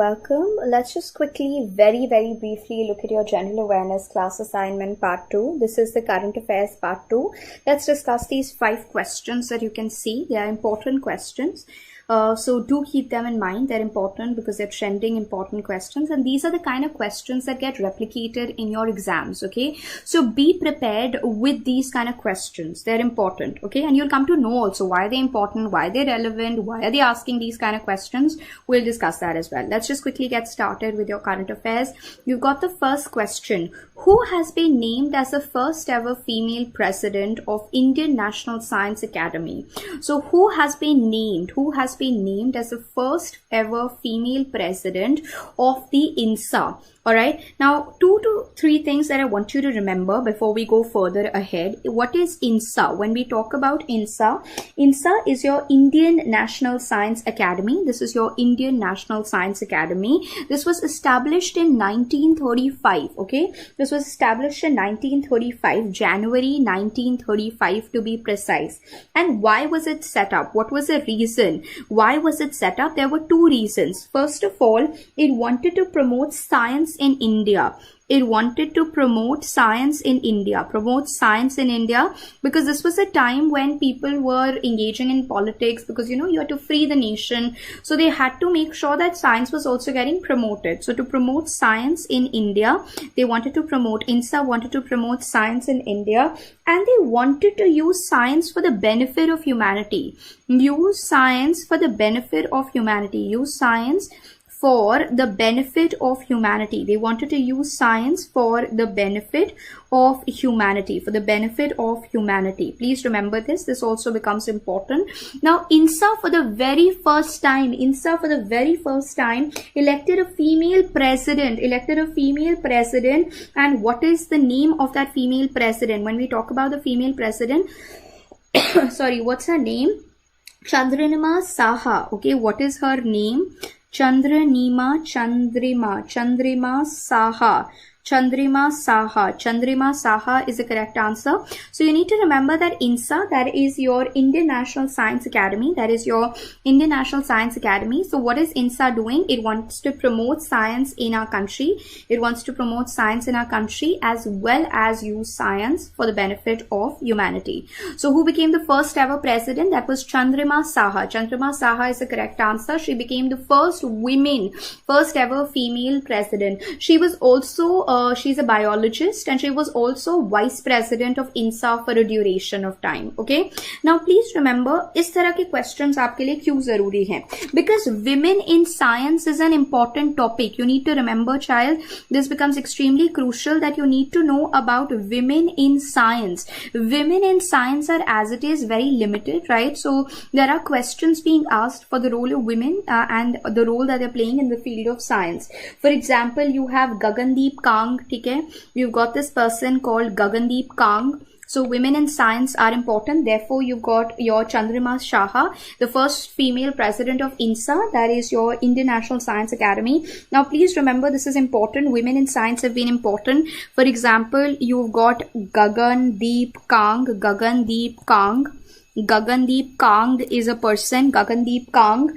welcome. Let's just quickly, very briefly look at your general awareness class assignment part 2. This is the current affairs part 2. Let's discuss these 5 questions that you can see. They are important questions. So do keep them in mind. They're important because they're trending important questions, and these are the kind of questions that get replicated in your exams. Okay, so be prepared with these kind of questions. They're important. Okay, and you'll come to know also why they're important, why they're relevant, why are they asking these kind of questions. We'll discuss that as well. Let's just quickly get started with your current affairs. You've got the first question: who has been named as the first ever female president of Indian National Science Academy? So who has been named as the first ever female president of the INSA? All right. Now, 2 to 3 things that I want you to remember before we go further ahead. What is INSA? When we talk about INSA, INSA is your Indian National Science Academy. This is your Indian National Science Academy. This was established in 1935. Okay. This was established in 1935, January 1935 to be precise. And why was it set up? What was the reason? Why was it set up? There were 2 reasons. First of all, it wanted to promote science in India. It wanted to promote science in India, because this was a time when people were engaging in politics, because you had to free the nation. So they had to make sure that science was also getting promoted. So to promote science in India, they wanted to promote, INSA wanted to promote science in India, and they wanted to use science for the benefit of humanity. Use science for the benefit of humanity. Use science for the benefit of humanity. They wanted to use science for the benefit of humanity, Please remember this. This also becomes important. Now, INSA for the very first time elected a female president. And what is the name of that female president? When we talk about the female president, sorry, what's her name? Chandrima Saha. Okay, what is her name? Chandrima Saha is the correct answer. So you need to remember that INSA, that is your Indian National Science Academy. So what is INSA doing? It wants to promote science in our country. As well as use science for the benefit of humanity. So who became the first ever president? That was Chandrima Saha. Chandrima Saha is the correct answer. She became the first ever female president. She was also she's a biologist, and she was also vice president of INSA for a duration of time. Okay, now please remember, इस तरह के questions आपके लिए क्यों जरूरी हैं? Because women in science is an important topic. You need to remember, child, this becomes extremely crucial that you need to know about women in science. Women in science are, as it is, very limited, right? So there are questions being asked for the role of women and the role that they're playing in the field of science. For example, you have Gagandeep Kang. Okay, you've got this person called Gagandeep Kang. So women in science are important. Therefore, you've got your Chandrima Saha, the first female president of INSA, that is your Indian National Science Academy. Now, please remember, this is important. Women in science have been important. For example, you've got Gagandeep Kang. Gagandeep Kang is a person. Gagandeep Kang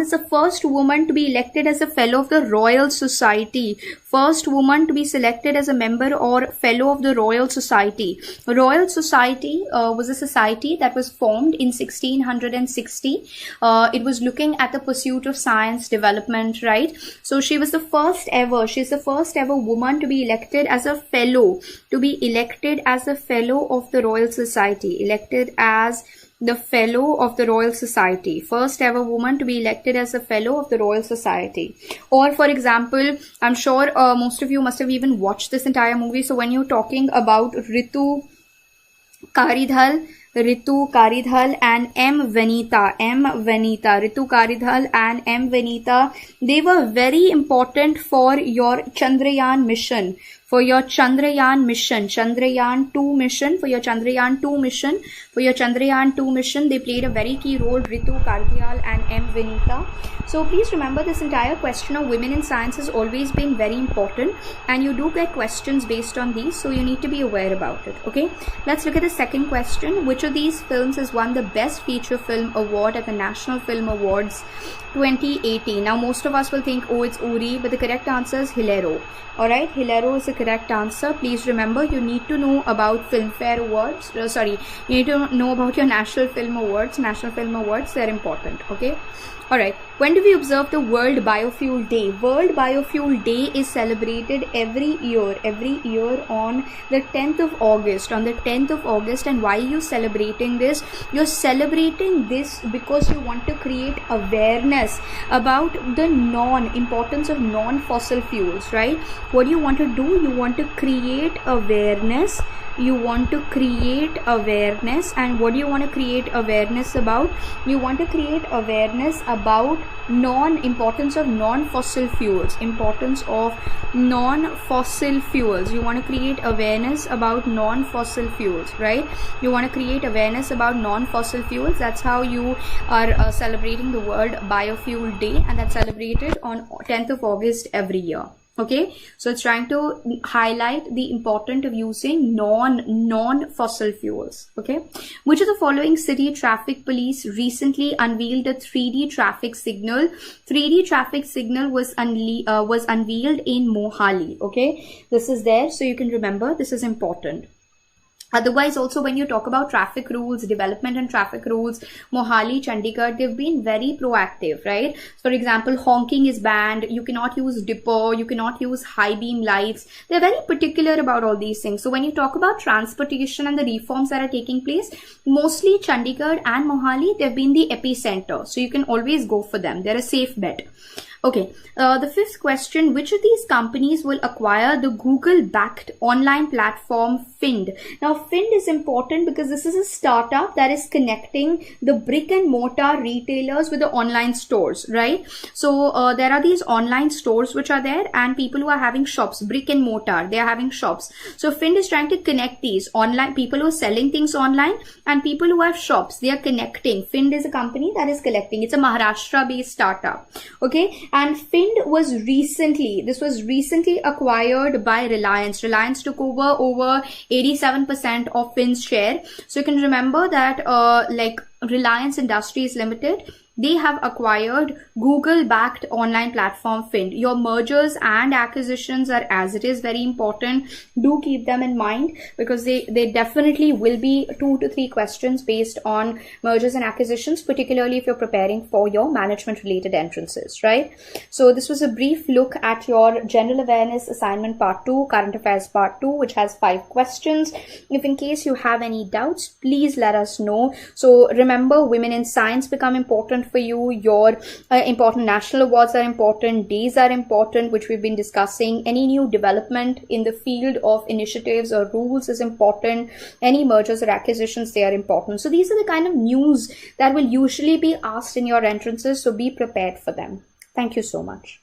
is the first woman to be elected as a fellow of the Royal Society. First woman to be selected as a member or fellow of the Royal Society. Royal Society was a society that was formed in 1660. It was looking at the pursuit of science development, right? So she's the first ever woman to be elected as a fellow, of the Royal Society. First ever woman to be elected as a fellow of the Royal Society. Or for example, I'm sure most of you must have even watched this entire movie. So when you're talking about Ritu Karidhal and M. Vanita, they were very important for your Chandrayaan mission. for your Chandrayaan mission, Chandrayaan 2 mission, for your Chandrayaan 2 mission, they played a very key role, Ritu Kardiyal and M. Vinita. So please remember, this entire question of women in science has always been very important, and you do get questions based on these, so you need to be aware about it. Okay, let's look at the second question. Which of these films has won the Best Feature Film Award at the National Film Awards 2018? Now most of us will think, oh, it's Uri, but the correct answer is Hilero. Alright, Hilero is the correct answer. Please remember, you need to know about Filmfare Awards. You need to know about your National Film Awards. They're important. Okay. Alright, when do we observe the World Biofuel Day? World Biofuel Day is celebrated every year on the 10th of August. And why are you celebrating this? You're celebrating this because you want to create awareness about the importance of non-fossil fuels, right? What do you want to do? You want to create awareness. And what do you want to create awareness about? You want to create awareness about importance of non-fossil fuels. You want to create awareness about non-fossil fuels, right? You want to create awareness about non-fossil fuels. That's how you are celebrating the World Biofuel Day, and that's celebrated on 10th of August every year. Okay, so it's trying to highlight the importance of using non-fossil fuels. Okay, which of the following city traffic police recently unveiled a 3D traffic signal? 3D traffic signal was unveiled in Mohali. Okay, this is there, so you can remember, this is important. Otherwise, also when you talk about traffic rules, development and traffic rules, Mohali, Chandigarh, they've been very proactive, right? For example, honking is banned. You cannot use dipper. You cannot use high beam lights. They're very particular about all these things. So when you talk about transportation and the reforms that are taking place, mostly Chandigarh and Mohali, they've been the epicenter. So you can always go for them. They're a safe bet. Okay, the fifth question, which of these companies will acquire the Google-backed online platform Find? Now, Find is important because this is a startup that is connecting the brick and mortar retailers with the online stores, right? So, there are these online stores which are there, and people who are having shops, brick and mortar, they are having shops. So, Find is trying to connect these online people who are selling things online and people who have shops. They are connecting. Find is a company that is collecting. It's a Maharashtra-based startup. Okay. And Find was recently acquired by Reliance. Reliance took over 87% of Find's share. So you can remember that like Reliance Industries Limited, they have acquired Google-backed online platform Find. Your mergers and acquisitions are as it is very important. Do keep them in mind because they definitely will be 2 to 3 questions based on mergers and acquisitions, particularly if you're preparing for your management related entrances, right? So this was a brief look at your general awareness assignment part 2, current affairs part 2, which has 5 questions. If in case you have any doubts, please let us know. So remember, women in science become important for you. Your important national awards are important, days are important, which we've been discussing. Any new development in the field of initiatives or rules is important. Any mergers or acquisitions, they are important. So these are the kind of news that will usually be asked in your entrances, so be prepared for them. Thank you so much.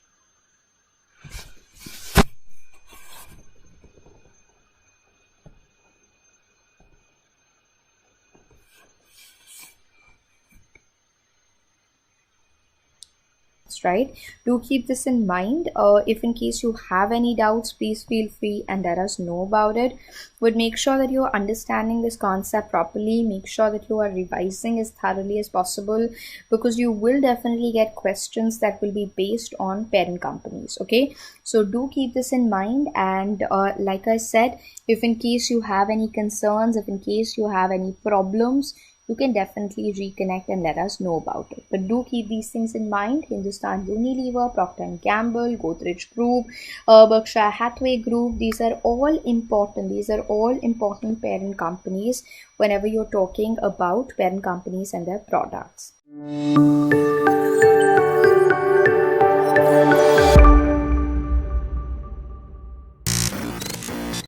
Right, do keep this in mind. If in case you have any doubts, please feel free and let us know about it. But make sure that you are understanding this concept properly. Make sure that you are revising as thoroughly as possible, because you will definitely get questions that will be based on parent companies. Okay, so do keep this in mind. And like I said, if in case you have any concerns, if in case you have any problems, you can definitely reconnect and let us know about it. But do keep these things in mind. Hindustan Unilever, Procter & Gamble, Godrej Group, Berkshire Hathaway Group, these are all important. These are all important parent companies whenever you're talking about parent companies and their products.